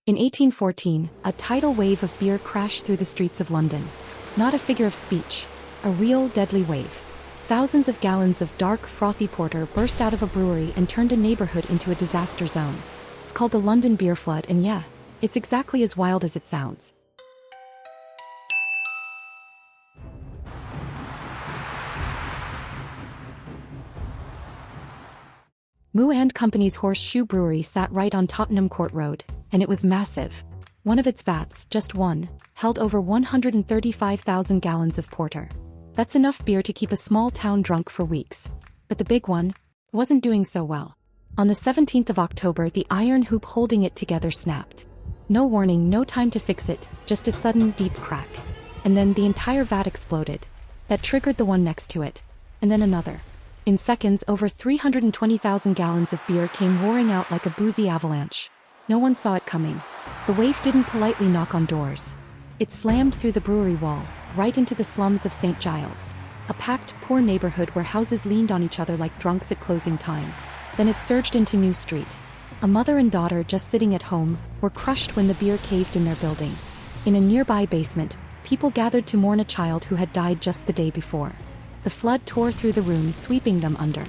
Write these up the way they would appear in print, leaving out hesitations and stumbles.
In 1814, a tidal wave of beer crashed through the streets of London. Not a figure of speech. A real, deadly wave. Thousands of gallons of dark, frothy porter burst out of a brewery and turned a neighborhood into a disaster zone. It's called the London Beer Flood, and yeah, it's exactly as wild as it sounds. Moo & Company's Horseshoe Brewery sat right on Tottenham Court Road, and it was massive. One of its vats, just one, held over 135,000 gallons of porter. That's enough beer to keep a small town drunk for weeks. But the big one wasn't doing so well. On the 17th of October, the iron hoop holding it together snapped. No warning, no time to fix it, just a sudden, deep crack. And then the entire vat exploded. That triggered the one next to it. And then another. In seconds, over 320,000 gallons of beer came roaring out like a boozy avalanche. No one saw it coming. The wave didn't politely knock on doors. It slammed through the brewery wall, right into the slums of St. Giles. A packed, poor neighborhood where houses leaned on each other like drunks at closing time. Then it surged into New Street. A mother and daughter just sitting at home were crushed when the beer caved in their building. In a nearby basement, people gathered to mourn a child who had died just the day before. The flood tore through the room, sweeping them under.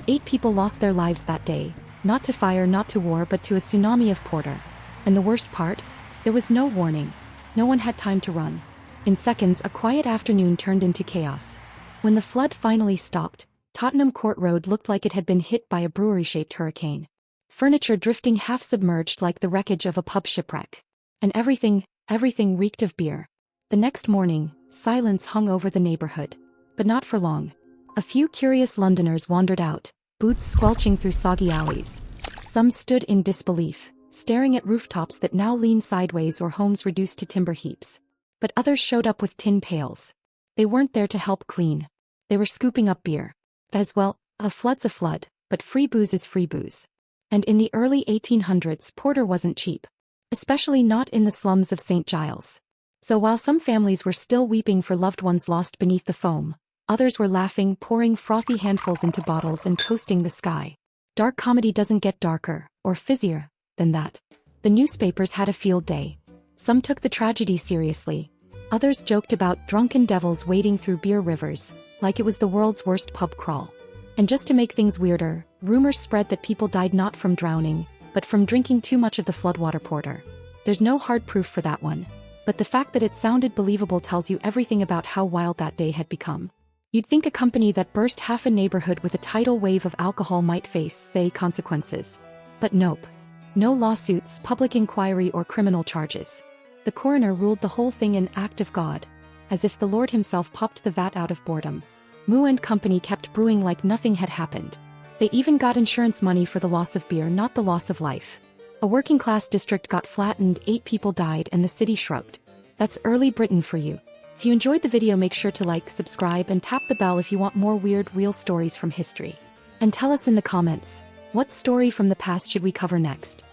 8 people lost their lives that day, not to fire, not to war, but to a tsunami of porter. And the worst part? There was no warning. No one had time to run. In seconds, a quiet afternoon turned into chaos. When the flood finally stopped, Tottenham Court Road looked like it had been hit by a brewery-shaped hurricane. Furniture drifting half-submerged like the wreckage of a pub shipwreck. And everything reeked of beer. The next morning, silence hung over the neighborhood. But not for long. A few curious Londoners wandered out, boots squelching through soggy alleys. Some stood in disbelief, staring at rooftops that now leaned sideways or homes reduced to timber heaps. But others showed up with tin pails. They weren't there to help clean. They were scooping up beer. As well, a flood's a flood, but free booze is free booze. And in the early 1800s, porter wasn't cheap. Especially not in the slums of St. Giles. So while some families were still weeping for loved ones lost beneath the foam, others were laughing, pouring frothy handfuls into bottles and toasting the sky. Dark comedy doesn't get darker, or fizzier, than that. The newspapers had a field day. Some took the tragedy seriously. Others joked about drunken devils wading through beer rivers, like it was the world's worst pub crawl. And just to make things weirder, rumors spread that people died not from drowning, but from drinking too much of the floodwater porter. There's no hard proof for that one. But the fact that it sounded believable tells you everything about how wild that day had become. You'd think a company that burst half a neighborhood with a tidal wave of alcohol might face, say, consequences. But nope. No lawsuits, public inquiry, or criminal charges. The coroner ruled the whole thing an act of God, as if the Lord himself popped the vat out of boredom. Moo & Company kept brewing like nothing had happened. They even got insurance money for the loss of beer, not the loss of life. A working-class district got flattened, 8 people died, and the city shrugged. That's early Britain for you. If you enjoyed the video, make sure to like, subscribe, and tap the bell if you want more weird, real stories from history. And tell us in the comments, what story from the past should we cover next?